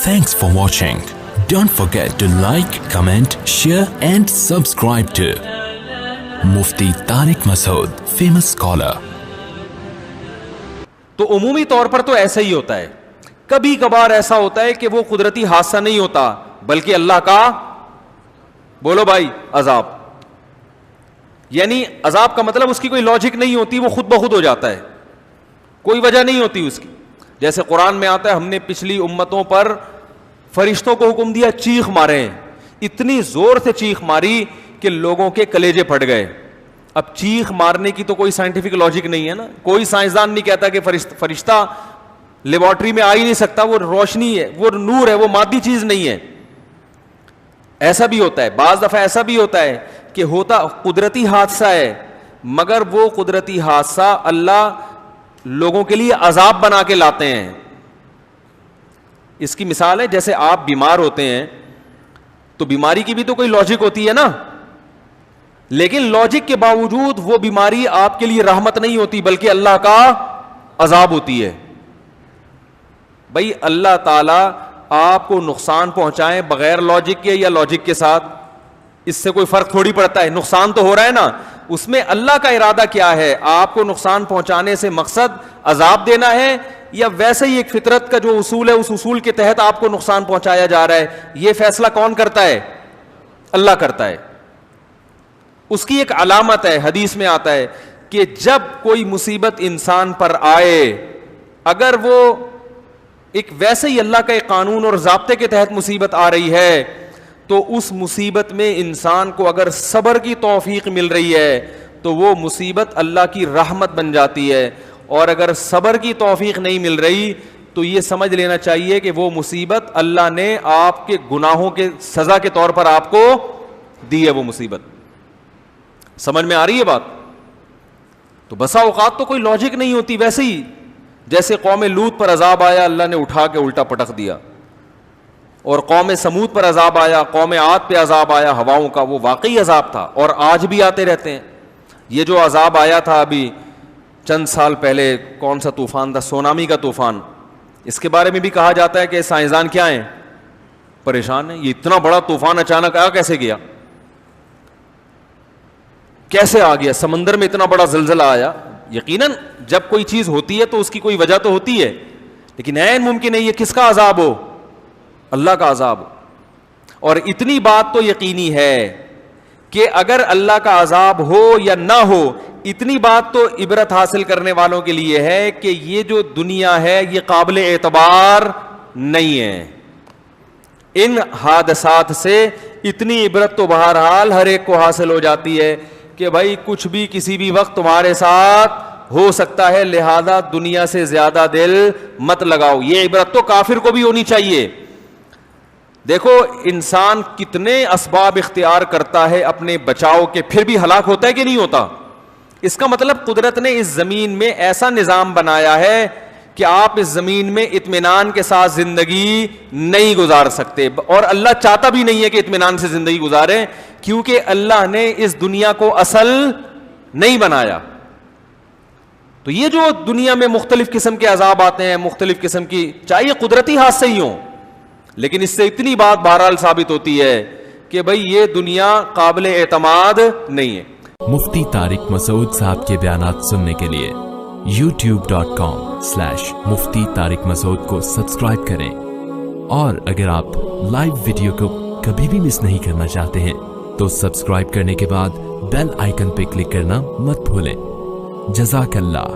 Thanks for watching. Don't forget to like, comment, share and subscribe to Mufti Tariq Masood, famous scholar. تو عمومی طور پر تو ایسا ہی ہوتا ہے. کبھی کبھار ایسا ہوتا ہے کہ وہ قدرتی حادثہ نہیں ہوتا بلکہ اللہ کا, بولو بھائی, عذاب. یعنی عذاب کا مطلب اس کی کوئی لاجک نہیں ہوتی, وہ خود بخود ہو جاتا ہے, کوئی وجہ نہیں ہوتی اس کی. جیسے قرآن میں آتا ہے ہم نے پچھلی امتوں پر فرشتوں کو حکم دیا چیخ مارے, اتنی زور سے چیخ ماری کہ لوگوں کے کلیجے پھٹ گئے. اب چیخ مارنے کی تو کوئی سائنٹیفک لاجک نہیں ہے نا, کوئی سائنسدان نہیں کہتا کہ فرشتہ لیبارٹری میں آ ہی نہیں سکتا, وہ روشنی ہے, وہ نور ہے, وہ مادی چیز نہیں ہے. ایسا بھی ہوتا ہے, بعض دفعہ ایسا بھی ہوتا ہے کہ ہوتا قدرتی حادثہ ہے مگر وہ قدرتی حادثہ اللہ لوگوں کے لیے عذاب بنا کے لاتے ہیں. اس کی مثال ہے جیسے آپ بیمار ہوتے ہیں تو بیماری کی بھی تو کوئی لاجک ہوتی ہے نا, لیکن لاجک کے باوجود وہ بیماری آپ کے لیے رحمت نہیں ہوتی بلکہ اللہ کا عذاب ہوتی ہے. بھائی اللہ تعالی آپ کو نقصان پہنچائیں بغیر لاجک کے یا لاجک کے ساتھ, اس سے کوئی فرق تھوڑی پڑتا ہے. نقصان تو ہو رہا ہے نا, اس میں اللہ کا ارادہ کیا ہے؟ آپ کو نقصان پہنچانے سے مقصد عذاب دینا ہے یا ویسے ہی ایک فطرت کا جو اصول ہے اس اصول کے تحت آپ کو نقصان پہنچایا جا رہا ہے؟ یہ فیصلہ کون کرتا ہے؟ اللہ کرتا ہے. اس کی ایک علامت ہے, حدیث میں آتا ہے کہ جب کوئی مصیبت انسان پر آئے, اگر وہ ایک ویسے ہی اللہ کا ایک قانون اور ضابطے کے تحت مصیبت آ رہی ہے تو اس مصیبت میں انسان کو اگر صبر کی توفیق مل رہی ہے تو وہ مصیبت اللہ کی رحمت بن جاتی ہے, اور اگر صبر کی توفیق نہیں مل رہی تو یہ سمجھ لینا چاہیے کہ وہ مصیبت اللہ نے آپ کے گناہوں کے سزا کے طور پر آپ کو دی ہے. وہ مصیبت سمجھ میں آ رہی ہے بات؟ تو بسا اوقات تو کوئی لاجک نہیں ہوتی. ویسے ہی جیسے قوم لوط پر عذاب آیا, اللہ نے اٹھا کے الٹا پٹک دیا, اور قوم سمود پر عذاب آیا, قوم عاد پہ عذاب آیا ہواؤں کا, وہ واقعی عذاب تھا اور آج بھی آتے رہتے ہیں. یہ جو عذاب آیا تھا ابھی چند سال پہلے, کون سا طوفان تھا؟ سونامی کا طوفان. اس کے بارے میں بھی کہا جاتا ہے کہ سائنسدان کیا ہیں؟ پریشان ہیں. یہ اتنا بڑا طوفان اچانک آیا, کیسے گیا, کیسے آ گیا؟ سمندر میں اتنا بڑا زلزلہ آیا. یقیناً جب کوئی چیز ہوتی ہے تو اس کی کوئی وجہ تو ہوتی ہے, لیکن عین ممکن ہے یہ کس کا عذاب ہو؟ اللہ کا عذاب ہو. اور اتنی بات تو یقینی ہے کہ اگر اللہ کا عذاب ہو یا نہ ہو, اتنی بات تو عبرت حاصل کرنے والوں کے لیے ہے کہ یہ جو دنیا ہے یہ قابل اعتبار نہیں ہے. ان حادثات سے اتنی عبرت تو بہرحال ہر ایک کو حاصل ہو جاتی ہے کہ بھائی کچھ بھی کسی بھی وقت تمہارے ساتھ ہو سکتا ہے, لہذا دنیا سے زیادہ دل مت لگاؤ. یہ عبرت تو کافر کو بھی ہونی چاہیے. دیکھو انسان کتنے اسباب اختیار کرتا ہے اپنے بچاؤ کے, پھر بھی ہلاک ہوتا ہے کہ نہیں ہوتا؟ اس کا مطلب قدرت نے اس زمین میں ایسا نظام بنایا ہے کہ آپ اس زمین میں اطمینان کے ساتھ زندگی نہیں گزار سکتے, اور اللہ چاہتا بھی نہیں ہے کہ اطمینان سے زندگی گزاریں, کیونکہ اللہ نے اس دنیا کو اصل نہیں بنایا. تو یہ جو دنیا میں مختلف قسم کے عذاب آتے ہیں, مختلف قسم کی, چاہیے قدرتی حادثے ہی ہوں, لیکن اس سے اتنی بات بہرحال ثابت ہوتی ہے کہ بھئی یہ دنیا قابل اعتماد نہیں ہے. مفتی طارق مسعود صاحب کے بیانات سننے کے لیے youtube.com/مفتی طارق مسعود کو سبسکرائب کریں, اور اگر آپ لائیو ویڈیو کو کبھی بھی مس نہیں کرنا چاہتے ہیں تو سبسکرائب کرنے کے بعد بیل آئیکن پہ کلک کرنا مت بھولیں. جزاک اللہ.